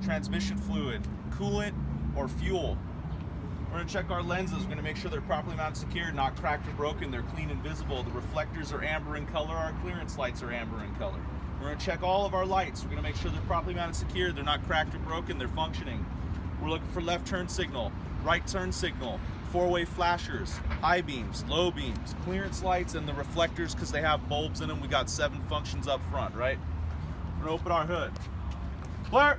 transmission fluid, coolant, or fuel. We're gonna check our lenses. We're gonna make sure they're properly mounted, secured, not cracked or broken. They're clean and visible. The reflectors are amber in color. Our clearance lights are amber in color. We're gonna check all of our lights. We're gonna make sure they're properly mounted, secured. They're not cracked or broken. They're functioning. We're looking for left turn signal, right turn signal, four-way flashers, high beams, low beams, clearance lights, and the reflectors, because they have bulbs in them. We got 7 functions up front, right? We're gonna open our hood. Clear.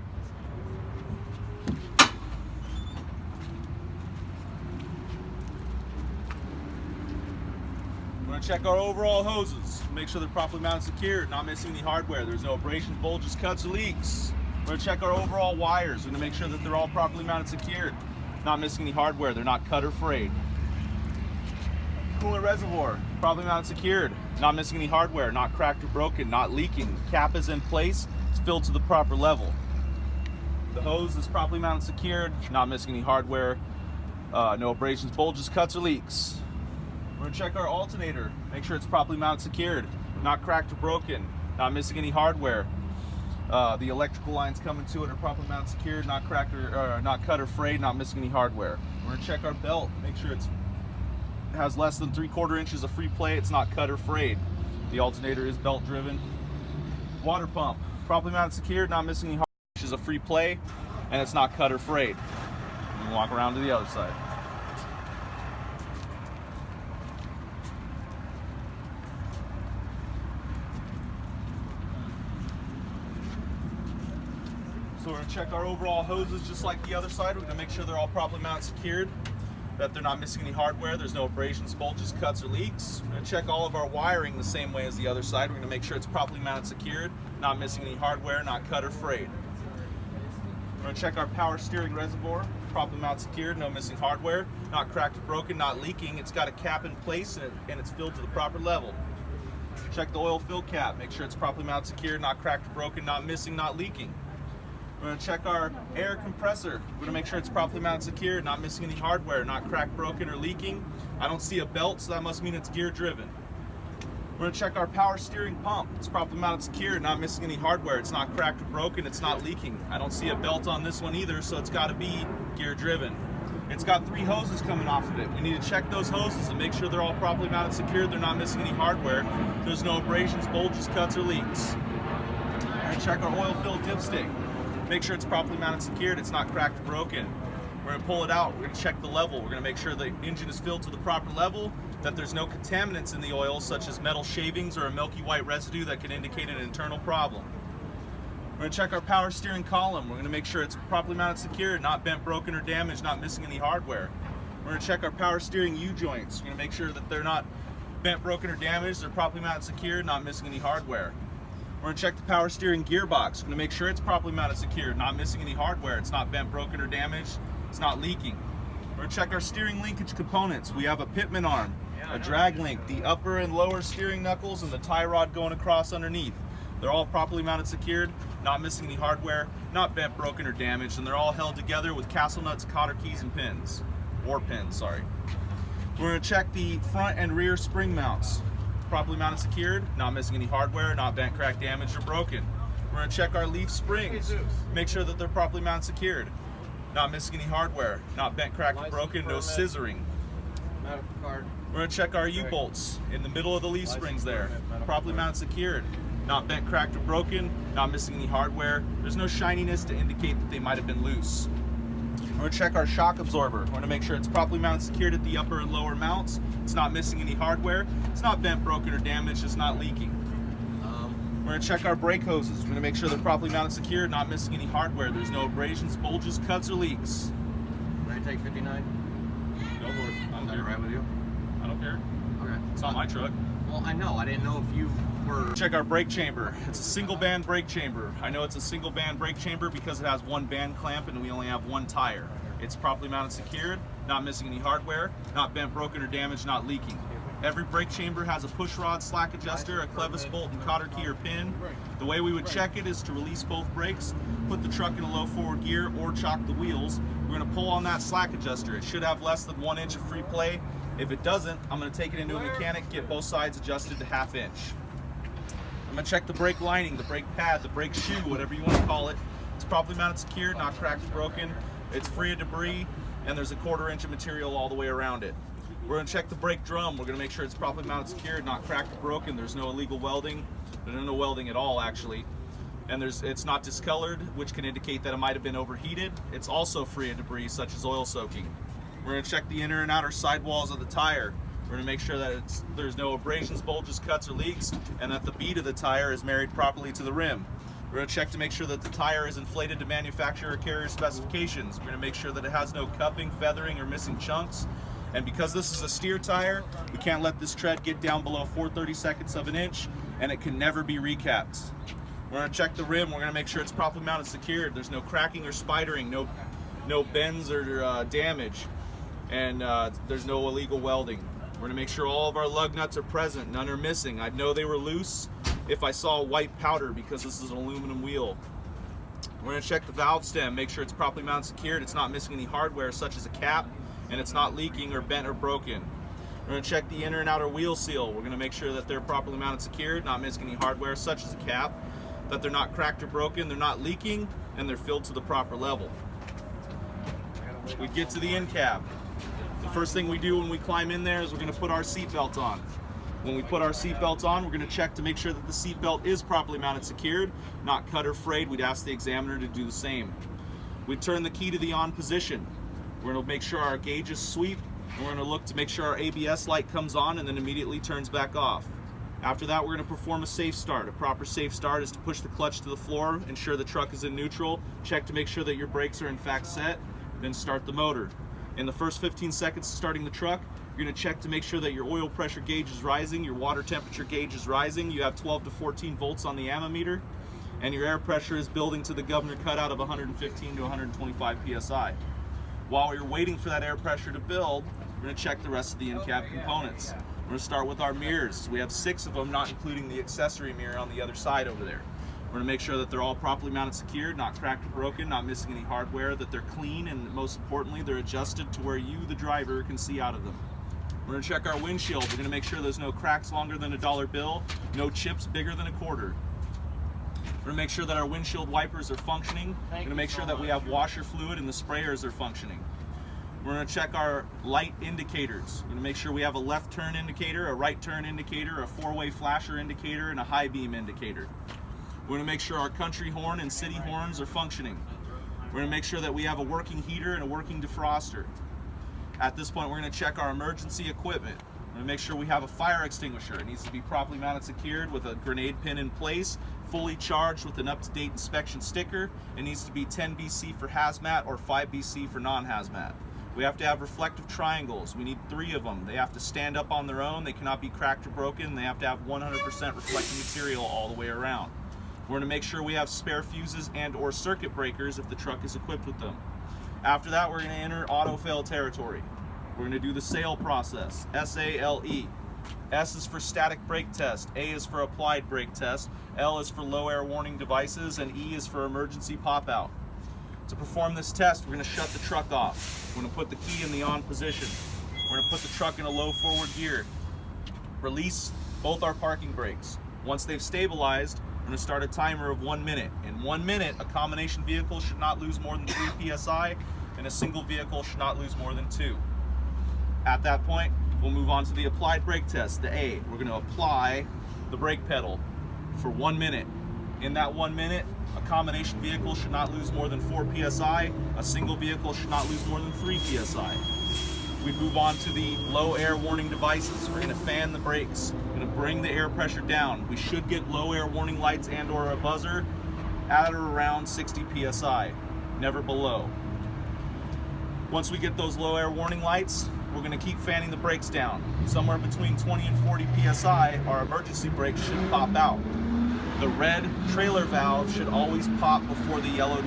We're gonna check our overall hoses, make sure they're properly mounted, secured, not missing any hardware. There's no abrasions, bulges, cuts, or leaks. We're gonna check our overall wires. We're gonna make sure that they're all properly mounted, secured, not missing any hardware. They're not cut or frayed. Coolant reservoir, properly mounted, secured, not missing any hardware, not cracked or broken, not leaking. Cap is in place, it's filled to the proper level. The hose is properly mounted, secured, not missing any hardware, no abrasions, bulges, cuts, or leaks. We're gonna check our alternator, make sure it's properly mounted, secured, not cracked or broken, not missing any hardware. The electrical lines coming to it are properly mounted, secured, not cracked or not cut or frayed, not missing any hardware. We're gonna check our belt, make sure it has less than 3/4 inches of free play, it's not cut or frayed. The alternator is belt driven. Water pump, properly mounted, secured, not missing any inches of free play, and it's not cut or frayed. We'll walk around to the other side. So we're going to check our overall hoses just like the other side. We're going to make sure they're all properly mounted, secured, that they're not missing any hardware. There's no abrasions, bulges, cuts, or leaks. We're going to check all of our wiring the same way as the other side. We're going to make sure it's properly mounted, secured, not missing any hardware, not cut or frayed. We're going to check our power steering reservoir, properly mounted, secured, no missing hardware, not cracked or broken, not leaking. It's got a cap in place and it's filled to the proper level. Check the oil fill cap, make sure it's properly mounted, secured, not cracked or broken, not missing, not leaking. We're going to check our air compressor. We're going to make sure it's properly mounted, secured, not missing any hardware, not cracked, broken, or leaking. I don't see a belt, so that must mean it's gear driven. We're going to check our power steering pump. It's properly mounted, secured, not missing any hardware. It's not cracked or broken, it's not leaking. I don't see a belt on this one either, so it's got to be gear driven. It's got 3 hoses coming off of it. We need to check those hoses and make sure they're all properly mounted, secured, they're not missing any hardware. There's no abrasions, bulges, cuts, or leaks. We're going to check our oil filled dipstick. Make sure it's properly mounted, secured, it's not cracked or broken. We're going to pull it out, we're going to check the level. We're going to make sure the engine is filled to the proper level, that there's no contaminants in the oil such as metal shavings or a milky white residue that can indicate an internal problem. We're going to check our power steering column. We're going to make sure it's properly mounted, secured, not bent, broken, or damaged, not missing any hardware. We're going to check our power steering U-joints. We're going to make sure that they're not bent, broken, or damaged, they're properly mounted, secured, not missing any hardware. We're going to check the power steering gearbox. We're going to make sure it's properly mounted, secured, not missing any hardware. It's not bent, broken, or damaged. It's not leaking. We're going to check our steering linkage components. We have a pitman arm, a drag link, the upper and lower steering knuckles, and the tie rod going across underneath. They're all properly mounted, secured, not missing any hardware, not bent, broken, or damaged, and they're all held together with castle nuts, cotter keys, and pins. Or pins, sorry. We're going to check the front and rear spring mounts. Properly mounted, secured, not missing any hardware, not bent, cracked, damaged, or broken. We're going to check our leaf springs, make sure that they're properly mounted, secured, not missing any hardware, not bent, cracked, or broken, no scissoring. We're going to check our U-bolts in the middle of the leaf springs there, properly mounted, secured, not bent, cracked, or broken, not missing any hardware. There's no shininess to indicate that they might have been loose. We're going to check our shock absorber. We're going to make sure it's properly mounted, secured at the upper and lower mounts. It's not missing any hardware. It's not bent, broken, or damaged. It's not leaking. We're going to check our brake hoses. We're going to make sure they're properly mounted, secured, not missing any hardware. There's no abrasions, bulges, cuts, or leaks. Ready to take 59? Go for it. Is that right with you? I don't care. Okay. It's not my truck. Well, I know. I didn't know if you were... Check our brake chamber. It's a single band brake chamber. I know it's a single band brake chamber because it has 1 band clamp and we only have 1 tire. It's properly mounted, secured, not missing any hardware, not bent, broken, or damaged, not leaking. Every brake chamber has a push rod, slack adjuster, a clevis bolt, and cotter key or pin. The way we would check it is to release both brakes, put the truck in a low forward gear, or chock the wheels. We're going to pull on that slack adjuster. It should have less than 1 inch of free play. If it doesn't, I'm going to take it into a mechanic, get both sides adjusted to 1/2 inch. I'm going to check the brake lining, the brake pad, the brake shoe, whatever you want to call it. It's properly mounted, secured, not cracked or broken. It's free of debris, and there's a 1/4 inch of material all the way around it. We're going to check the brake drum. We're going to make sure it's properly mounted, secured, not cracked or broken. There's no illegal welding. There's no welding at all, actually. And it's not discolored, which can indicate that it might have been overheated. It's also free of debris, such as oil soaking. We're going to check the inner and outer sidewalls of the tire. We're going to make sure that there's no abrasions, bulges, cuts, or leaks, and that the bead of the tire is married properly to the rim. We're going to check to make sure that the tire is inflated to manufacturer or carrier specifications. We're going to make sure that it has no cupping, feathering, or missing chunks. And because this is a steer tire, we can't let this tread get down below 4/32 of an inch, and it can never be recapped. We're going to check the rim. We're going to make sure it's properly mounted, secured. There's no cracking or spidering, no bends or damage, and there's no illegal welding. We're going to make sure all of our lug nuts are present, none are missing. I'd know they were loose if I saw white powder because this is an aluminum wheel. We're going to check the valve stem, make sure it's properly mounted, secured, it's not missing any hardware such as a cap, and it's not leaking or bent or broken. We're going to check the inner and outer wheel seal. We're going to make sure that they're properly mounted, secured, not missing any hardware such as a cap, that they're not cracked or broken, they're not leaking, and they're filled to the proper level. We get to the end cab. The first thing we do when we climb in there is we're going to put our seat belt on. When we put our seat belt on, we're going to check to make sure that the seat belt is properly mounted, secured, not cut or frayed. We'd ask the examiner to do the same. We turn the key to the on position. We're going to make sure our gauges sweep, and we're going to look to make sure our ABS light comes on and then immediately turns back off. After that, we're going to perform a safe start. A proper safe start is to push the clutch to the floor, ensure the truck is in neutral, check to make sure that your brakes are in fact set, then start the motor. In the first 15 seconds of starting the truck, you're going to check to make sure that your oil pressure gauge is rising, your water temperature gauge is rising, you have 12 to 14 volts on the ammeter, and your air pressure is building to the governor cutout of 115 to 125 psi. While you're waiting for that air pressure to build, we're going to check the rest of the in-cab components. We're going to start with our mirrors. We have 6 of them, not including the accessory mirror on the other side over there. We're going to make sure that they're all properly mounted, secured, not cracked or broken, not missing any hardware, that they're clean, and most importantly, they're adjusted to where you, the driver, can see out of them. We're going to check our windshield. We're going to make sure there's no cracks longer than a dollar bill, no chips bigger than a quarter. We're going to make sure that our windshield wipers are functioning. We're going to make sure that we have washer fluid and the sprayers are functioning. We're going to check our light indicators. We're going to make sure we have a left turn indicator, a right turn indicator, a 4-way flasher indicator, and a high beam indicator. We're going to make sure our country horn and city horns are functioning. We're going to make sure that we have a working heater and a working defroster. At this point, we're going to check our emergency equipment. We're going to make sure we have a fire extinguisher. It needs to be properly mounted, secured with a grenade pin in place, fully charged with an up-to-date inspection sticker. It needs to be 10 BC for hazmat or 5 BC for non-hazmat. We have to have reflective triangles. We need 3 of them. They have to stand up on their own. They cannot be cracked or broken. They have to have 100% reflective material all the way around. We're going to make sure we have spare fuses and or circuit breakers if the truck is equipped with them. After that, we're going to enter auto fail territory. We're going to do the SAIL process, S-A-L-E. S is for static brake test, A is for applied brake test, L is for low air warning devices, and E is for emergency pop out. To perform this test, we're going to shut the truck off. We're going to put the key in the on position. We're going to put the truck in a low forward gear. Release both our parking brakes. Once they've stabilized, we're going to start a timer of 1 minute. In 1 minute, a combination vehicle should not lose more than 3 psi, and a single vehicle should not lose more than 2. At that point, we'll move on to the applied brake test, the A. We're going to apply the brake pedal for 1 minute. In that 1 minute, a combination vehicle should not lose more than 4 psi, a single vehicle should not lose more than 3 psi. We move on to the low air warning devices. We're going to fan the brakes. We're going to bring the air pressure down. We should get low air warning lights and or a buzzer at or around 60 psi, never below. Once we get those low air warning lights, we're going to keep fanning the brakes down. Somewhere between 20 and 40 psi, our emergency brakes should pop out. The red trailer valve should always pop before the yellow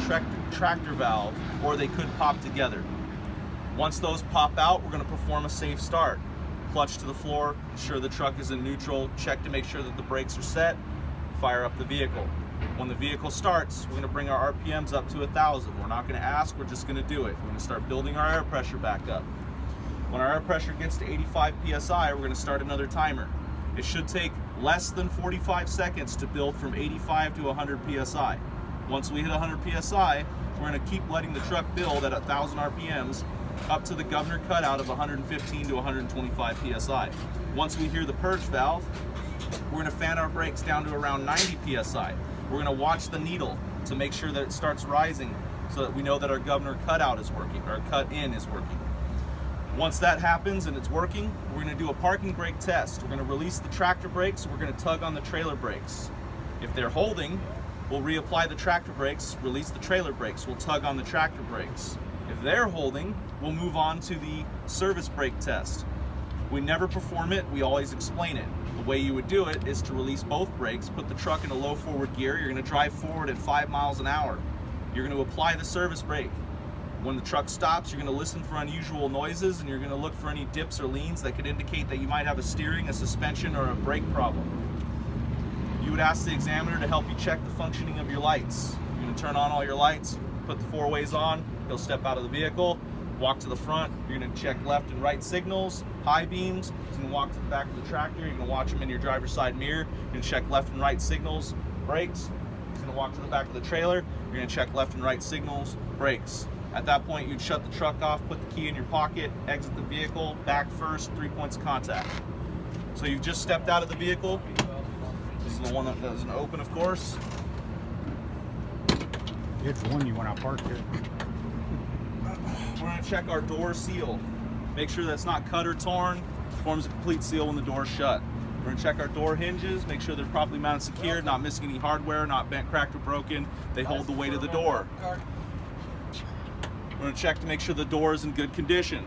tractor valve, or they could pop together. Once those pop out, we're going to perform a safe start. Clutch to the floor, ensure the truck is in neutral, check to make sure that the brakes are set, fire up the vehicle. When the vehicle starts, we're going to bring our RPMs up to 1,000. We're not going to ask, we're just going to do it. We're going to start building our air pressure back up. When our air pressure gets to 85 psi, we're going to start another timer. It should take less than 45 seconds to build from 85 to 100 psi. Once we hit 100 PSI, we're going to keep letting the truck build at 1,000 RPMs up to the governor cutout of 115 to 125 PSI. Once we hear the purge valve, we're going to fan our brakes down to around 90 PSI. We're going to watch the needle to make sure that it starts rising so that we know that our governor cutout is working, our cut in is working. Once that happens and it's working, we're going to do a parking brake test. We're going to release the tractor brakes, we're going to tug on the trailer brakes. If they're holding, we'll reapply the tractor brakes, release the trailer brakes, we'll tug on the tractor brakes. If they're holding, we'll move on to the service brake test. We never perform it, we always explain it. The way you would do it is to release both brakes, put the truck in a low forward gear, you're going to drive forward at 5 miles an hour. You're going to apply the service brake. When the truck stops, you're going to listen for unusual noises and you're going to look for any dips or leans that could indicate that you might have a steering, a suspension, or a brake problem. You would ask the examiner to help you check the functioning of your lights. You're going to turn on all your lights, put the 4-ways on, he'll step out of the vehicle, walk to the front, you're going to check left and right signals, high beams, he's going to walk to the back of the tractor, you're going to watch him in your driver's side mirror, you're going to check left and right signals, brakes, he's going to walk to the back of the trailer, you're going to check left and right signals, brakes. At that point, you'd shut the truck off, put the key in your pocket, exit the vehicle, back first, 3 points of contact. So you've just stepped out of the vehicle. This is the one that doesn't open, of course. It's the one you want to park here. We're going to check our door seal. Make sure that's not cut or torn. Forms a complete seal when the door's shut. We're going to check our door hinges, make sure they're properly mounted secured, not missing any hardware, not bent, cracked, or broken. They hold the weight of the door. We're going to check to make sure the door is in good condition.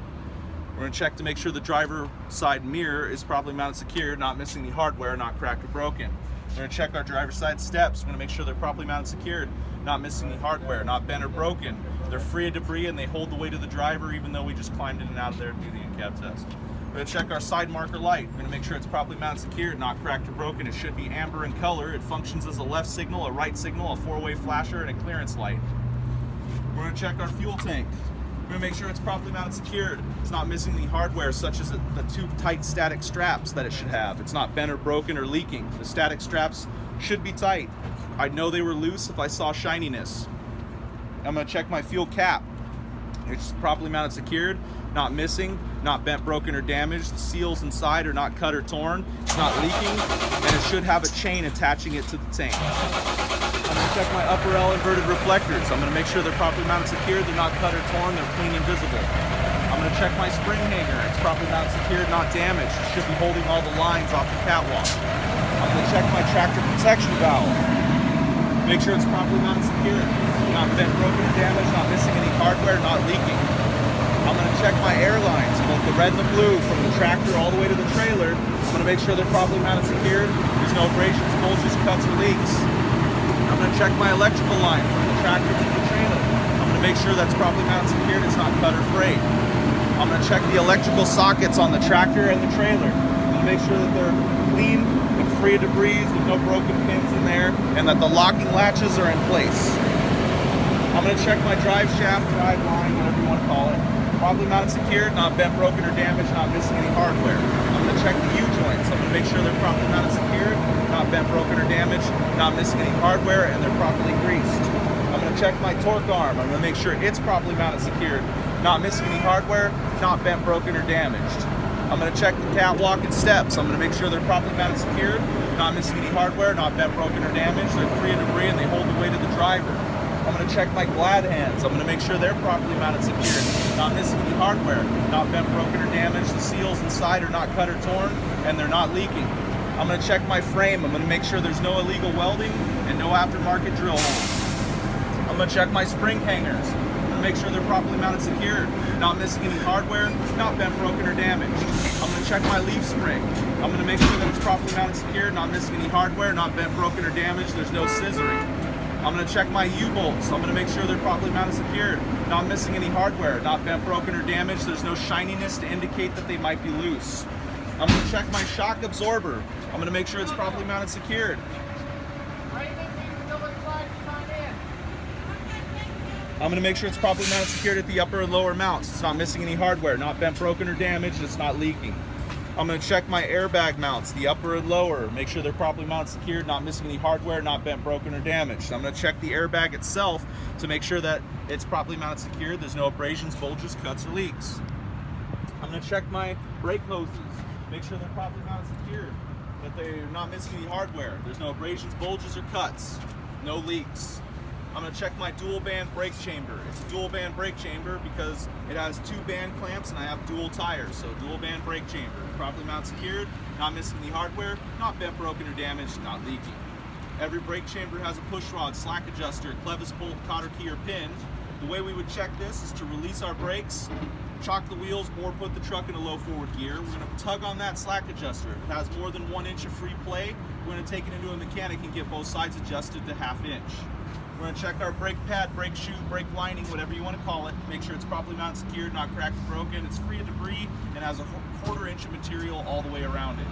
We're going to check to make sure the driver side mirror is properly mounted secured, not missing any hardware, not cracked or broken. We're going to check our driver's side steps. We're going to make sure they're properly mounted secured, not missing any hardware, not bent or broken. They're free of debris and they hold the weight of the driver even though we just climbed in and out of there to do the in-cab test. We're going to check our side marker light. We're going to make sure it's properly mounted secured, not cracked or broken. It should be amber in color. It functions as a left signal, a right signal, a 4-way flasher, and a clearance light. We're going to check our fuel tank. We're going to make sure it's properly mounted secured. It's not missing any hardware such as the two tight static straps that it should have. It's not bent or broken or leaking. The static straps should be tight. I'd know they were loose if I saw shininess. I'm going to check my fuel cap. It's properly mounted secured, not missing, not bent, broken, or damaged. The seals inside are not cut or torn. It's not leaking, and it should have a chain attaching it to the tank. I'm going to check my upper L inverted reflectors. I'm going to make sure they're properly mounted secured, they're not cut or torn, they're clean and visible. I'm going to check my spring hanger. It's properly mounted secured, not damaged. It should be holding all the lines off the catwalk. I'm going to check my tractor protection valve. Make sure it's properly mounted secured, not bent, broken, or damaged, not missing any hardware, not leaking. I'm going to check my air lines, both the red and the blue, from the tractor all the way to the trailer. I'm going to make sure they're properly mounted secured. There's no abrasions, bulges, cuts, or leaks. I'm going to check my electrical line from the tractor to the trailer. I'm going to make sure that's properly mounted secured, it's not cut or frayed. I'm going to check the electrical sockets on the tractor and the trailer. I'm going to make sure that they're clean and free of debris, with no broken pins in there, and that the locking latches are in place. I'm going to check my drive shaft, drive line, whatever you want to call it. Properly mounted secured, not bent, broken, or damaged, not missing any hardware. I'm going to check the U-joints. I'm going to make sure they're properly mounted secured, not bent, broken, or damaged, not missing any hardware, and they're properly greased. I'm going to check my torque arm. I'm going to make sure it's properly mounted secured, not missing any hardware, not bent, broken, or damaged. I'm going to check the catwalk and steps. I'm going to make sure they're properly mounted secured, not missing any hardware, not bent, broken, or damaged. They're free of debris and they hold the weight of the driver. I'm going to check my glad hands. I'm going to make sure they're properly mounted secured, not missing any hardware, not bent, broken, or damaged. The seals inside are not cut or torn, and they're not leaking. I'm going to check my frame. I'm going to make sure there's no illegal welding and no aftermarket drill holes. I'm going to check my spring hangers. I'm going to make sure they're properly mounted secured, not missing any hardware, not bent, broken, or damaged. I'm going to check my leaf spring. I'm going to make sure that it's properly mounted secured, not missing any hardware, not bent, broken, or damaged. There's no scissoring. I'm going to check my U-bolts. I'm going to make sure they're properly mounted secured, not missing any hardware, not bent, broken, or damaged. There's no shininess to indicate that they might be loose. I'm going to check my shock absorber. I'm going to make sure it's properly mounted secured. I'm going to make sure it's properly mounted secured at the upper and lower mounts. It's not missing any hardware, not bent, broken, or damaged. It's not leaking. I'm going to check my airbag mounts, the upper and lower, make sure they're properly mounted, secured, not missing any hardware, not bent, broken, or damaged. I'm going to check the airbag itself to make sure that it's properly mounted, secured, there's no abrasions, bulges, cuts, or leaks. I'm going to check my brake hoses, make sure they're properly mounted, secured, that they're not missing any hardware, there's no abrasions, bulges, or cuts, no leaks. I'm going to check my dual band brake chamber. It's a dual band brake chamber because it has 2 band clamps and I have dual tires. So dual band brake chamber, properly mounted, secured, not missing any hardware, not bent, broken, or damaged, not leaking. Every brake chamber has a push rod, slack adjuster, clevis bolt, cotter key, or pin. The way we would check this is to release our brakes, chock the wheels, or put the truck in a low forward gear. We're going to tug on that slack adjuster. If it has more than 1 inch of free play, we're going to take it into a mechanic and get both sides adjusted to 1/2 inch. We're going to check our brake pad, brake shoe, brake lining, whatever you want to call it. Make sure it's properly mounted, secured, not cracked or broken. It's free of debris and has a 1/4 inch of material all the way around it.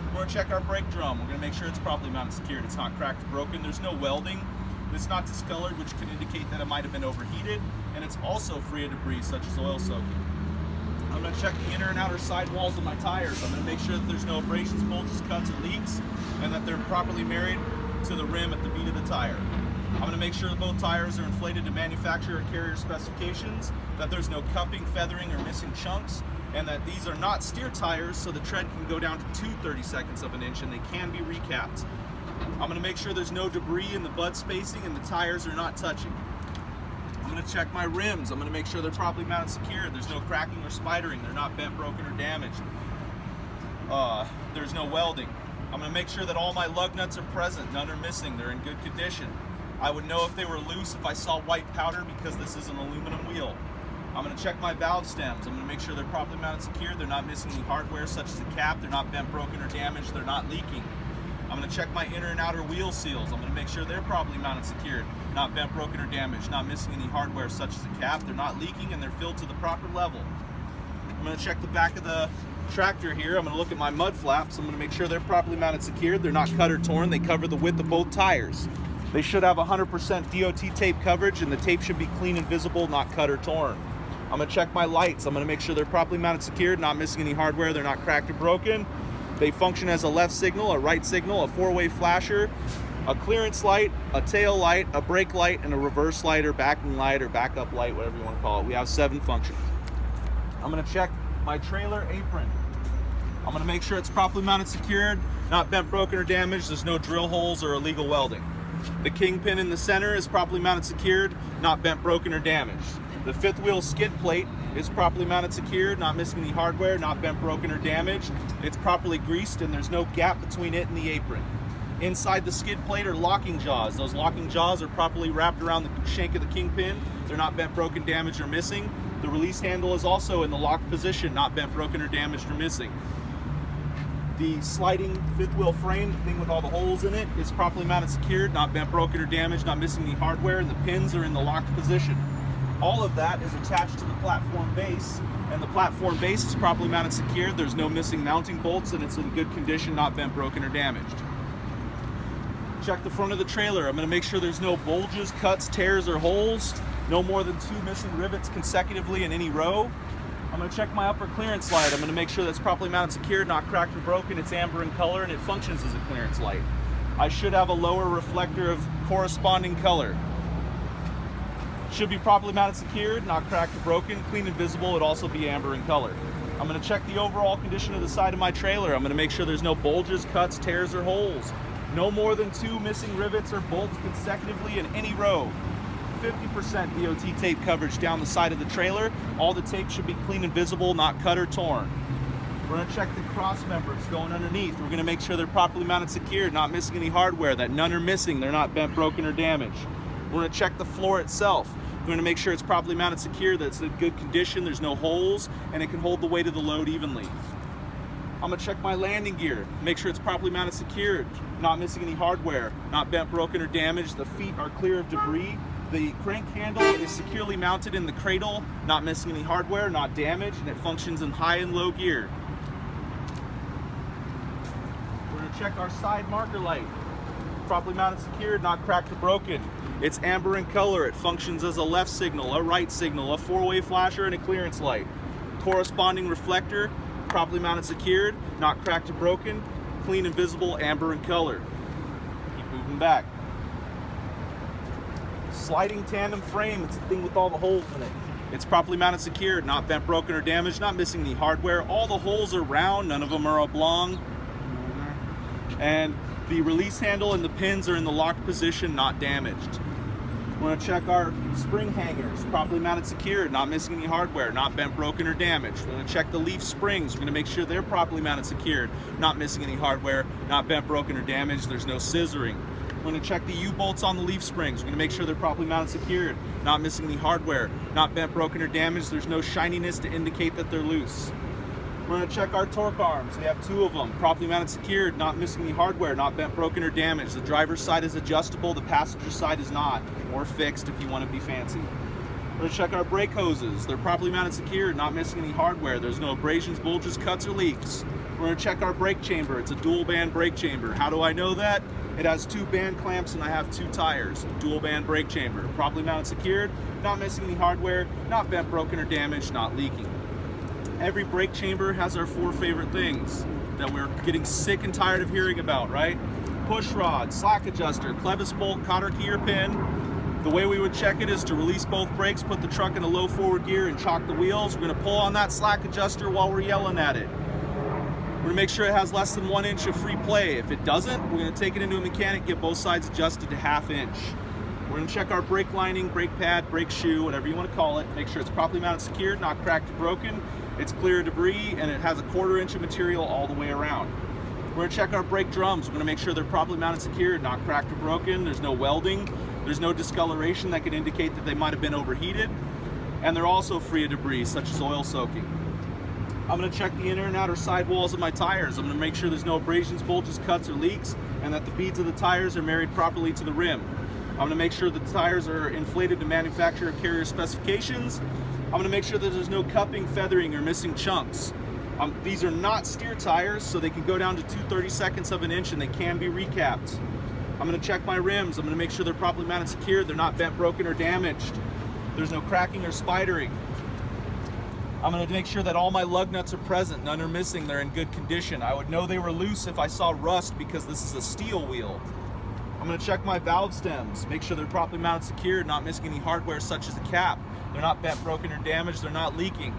We're going to check our brake drum. We're going to make sure it's properly mounted, secured. It's not cracked or broken. There's no welding. It's not discolored, which can indicate that it might have been overheated. And it's also free of debris, such as oil soaking. I'm going to check the inner and outer sidewalls of my tires. I'm going to make sure that there's no abrasions, bulges, cuts, or leaks, and that they're properly married to the rim at the bead of the tire. I'm going to make sure that both tires are inflated to manufacturer or carrier specifications, that there's no cupping, feathering, or missing chunks, and that these are not steer tires, so the tread can go down to 2/32 of an inch and they can be recapped. I'm going to make sure there's no debris in the bud spacing and the tires are not touching. I'm going to check my rims. I'm going to make sure they're properly mounted, secured. There's no cracking or spidering. They're not bent, broken, or damaged. There's no welding. I'm going to make sure that all my lug nuts are present. None are missing. They're in good condition. I would know if they were loose if I saw white powder because this is an aluminum wheel. I'm going to check my valve stems. I'm going to make sure they're properly mounted, secured. They're not missing any hardware such as a cap. They're not bent, broken, or damaged. They're not leaking. I'm going to check my inner and outer wheel seals. I'm going to make sure they're properly mounted, secured, not bent, broken, or damaged, not missing any hardware such as a cap. They're not leaking and they're filled to the proper level. I'm going to check the back of the tractor here. I'm going to look at my mud flaps. I'm going to make sure they're properly mounted, secured. They're not cut or torn. They cover the width of both tires. They should have 100% DOT tape coverage and the tape should be clean and visible, not cut or torn. I'm going to check my lights. I'm going to make sure they're properly mounted, secured, not missing any hardware. They're not cracked or broken. They function as a left signal, a right signal, a 4-way flasher, a clearance light, a tail light, a brake light, and a reverse light or backing light or backup light, whatever you want to call it. We have 7 functions. I'm going to check my trailer apron. I'm going to make sure it's properly mounted, secured, not bent, broken, or damaged. There's no drill holes or illegal welding. The kingpin in the center is properly mounted, secured, not bent, broken, or damaged. The 5th wheel skid plate is properly mounted, secured, not missing any hardware, not bent, broken, or damaged. It's properly greased and there's no gap between it and the apron. Inside the skid plate are locking jaws. Those locking jaws are properly wrapped around the shank of the kingpin. They're not bent, broken, damaged, or missing. The release handle is also in the locked position, not bent, broken, or damaged, or missing. The sliding 5th wheel frame, the thing with all the holes in it, is properly mounted, secured, not bent, broken, or damaged, not missing any hardware, and the pins are in the locked position. All of that is attached to the platform base, and the platform base is properly mounted, secured. There's no missing mounting bolts, and it's in good condition, not bent, broken, or damaged. Check the front of the trailer. I'm going to make sure there's no bulges, cuts, tears, or holes. No more than 2 missing rivets consecutively in any row. I'm going to check my upper clearance light. I'm going to make sure that's properly mounted, secured, not cracked or broken. It's amber in color and it functions as a clearance light. I should have a lower reflector of corresponding color. Should be properly mounted, secured, not cracked or broken, clean and visible. It'd also be amber in color. I'm going to check the overall condition of the side of my trailer. I'm going to make sure there's no bulges, cuts, tears, or holes. No more than 2 missing rivets or bolts consecutively in any row. 50% DOT tape coverage down the side of the trailer. All the tape should be clean and visible, not cut or torn. We're going to check the cross members going underneath. We're going to make sure they're properly mounted, secured, not missing any hardware, that none are missing, they're not bent, broken, or damaged. We're going to check the floor itself. We're going to make sure it's properly mounted, secured, that it's in good condition, there's no holes, and it can hold the weight of the load evenly. I'm going to check my landing gear, make sure it's properly mounted, secured, not missing any hardware, not bent, broken, or damaged. The feet are clear of debris. The crank handle is securely mounted in the cradle, not missing any hardware, not damaged, and it functions in high and low gear. We're going to check our side marker light. Properly mounted, secured, not cracked or broken. It's amber in color. It functions as a left signal, a right signal, a 4-way flasher, and a clearance light. Corresponding reflector properly mounted, secured, not cracked or broken, clean and visible, amber in color. Keep moving back. Sliding tandem frame, it's the thing with all the holes in it. It's properly mounted, secured, not bent, broken, or damaged, not missing any hardware. All the holes are round, none of them are oblong. And the release handle and the pins are in the locked position, not damaged. We're going to check our spring hangers, properly mounted, secured, not missing any hardware, not bent, broken, or damaged. We're going to check the leaf springs. We're going to make sure they're properly mounted, secured, not missing any hardware, not bent, broken, or damaged. There's no scissoring. We're going to check the U-bolts on the leaf springs. We're going to make sure they're properly mounted, secured, not missing any hardware, not bent, broken, or damaged. There's no shininess to indicate that they're loose. We're going to check our torque arms. We have 2 of them, properly mounted, secured, not missing any hardware, not bent, broken, or damaged. The driver's side is adjustable, the passenger side is not, or fixed if you want to be fancy. We're going to check our brake hoses. They're properly mounted, secured, not missing any hardware. There's no abrasions, bulges, cuts, or leaks. We're going to check our brake chamber. It's a dual band brake chamber. How do I know that? It has 2 band clamps and I have 2 tires. Dual band brake chamber. Properly mounted, secured, not missing any hardware, not bent, broken, or damaged, not leaking. Every brake chamber has our 4 favorite things that we're getting sick and tired of hearing about, right? Push rod, slack adjuster, clevis bolt, cotter key, or pin. The way we would check it is to release both brakes, put the truck in a low forward gear, and chock the wheels. We're going to pull on that slack adjuster while we're yelling at it. We're going to make sure it has less than 1 inch of free play. If it doesn't, we're going to take it into a mechanic, get both sides adjusted to 1/2 inch. We're going to check our brake lining, brake pad, brake shoe, whatever you want to call it. Make sure it's properly mounted, secured, not cracked or broken. It's clear of debris, and it has a 1/4 inch of material all the way around. We're going to check our brake drums. We're going to make sure they're properly mounted, secured, not cracked or broken. There's no welding. There's no discoloration that could indicate that they might have been overheated. And they're also free of debris, such as oil soaking. I'm going to check the inner and outer sidewalls of my tires. I'm going to make sure there's no abrasions, bulges, cuts, or leaks, and that the beads of the tires are married properly to the rim. I'm going to make sure the tires are inflated to manufacturer carrier specifications. I'm going to make sure that there's no cupping, feathering, or missing chunks. These are not steer tires, so they can go down to 2/32 of an inch and they can be recapped. I'm going to check my rims. I'm going to make sure they're properly mounted, secured, they're not bent, broken, or damaged. There's no cracking or spidering. I'm going to make sure that all my lug nuts are present, none are missing, they're in good condition. I would know they were loose if I saw rust because this is a steel wheel. I'm going to check my valve stems, make sure they're properly mounted, secured, not missing any hardware such as a cap. They're not bent, broken, or damaged, they're not leaking.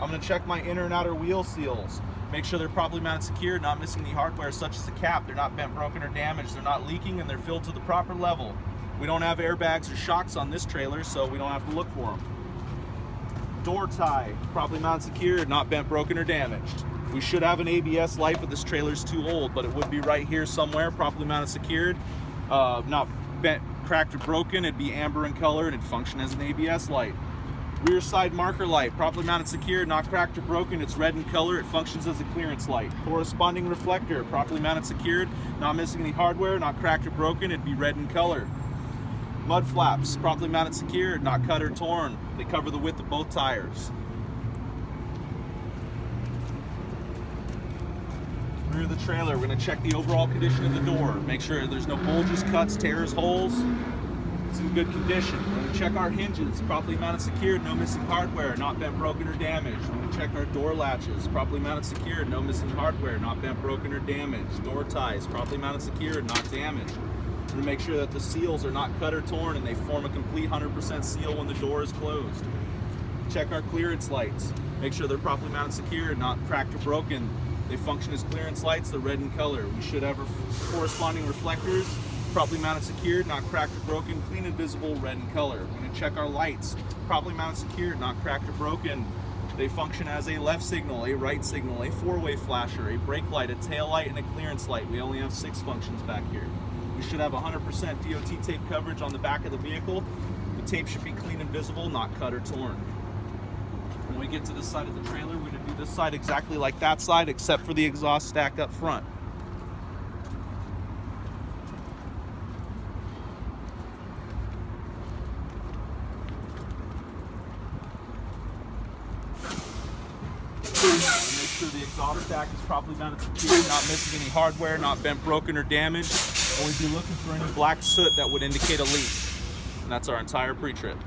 I'm going to check my inner and outer wheel seals, make sure they're properly mounted, secured, not missing any hardware such as a cap. They're not bent, broken, or damaged, they're not leaking, and they're filled to the proper level. We don't have airbags or shocks on this trailer, so we don't have to look for them. Door tie, properly mounted, secured, not bent, broken, or damaged. We should have an ABS light, but this trailer's too old, but it would be right here somewhere, properly mounted, secured, not bent, cracked, or broken. It'd be amber in color and it'd function as an ABS light. Rear side marker light, properly mounted, secured, not cracked or broken. It's red in color. It functions as a clearance light. Corresponding reflector, properly mounted, secured, not missing any hardware, not cracked or broken. It'd be red in color. Mud flaps, properly mounted, secured, not cut or torn. They cover the width of both tires. Rear of the trailer, we're going to check the overall condition of the door. Make sure there's no bulges, cuts, tears, holes. It's in good condition. We're going to check our hinges, properly mounted, secured, no missing hardware, not bent, broken, or damaged. We're going to check our door latches, properly mounted, secured, no missing hardware, not bent, broken, or damaged. Door ties, properly mounted, secured, not damaged. We're going to make sure that the seals are not cut or torn and they form a complete 100% seal when the door is closed. Check our clearance lights. Make sure they're properly mounted, secured, not cracked or broken. They function as clearance lights, they're red in color. We should have corresponding reflectors, properly mounted, secured, not cracked or broken, clean and visible, red in color. We're going to check our lights, properly mounted, secured, not cracked or broken. They function as a left signal, a right signal, a four-way flasher, a brake light, a tail light, and a clearance light. We only have 6 functions back here. We should have 100% DOT tape coverage on the back of the vehicle. The tape should be clean and visible, not cut or torn. When we get to this side of the trailer, we're going to do this side exactly like that side, except for the exhaust stack up front. Make sure the exhaust stack is properly mounted, secured, not missing any hardware, not bent, broken, or damaged. And we'd be looking for any black soot that would indicate a leak. And that's our entire pre-trip.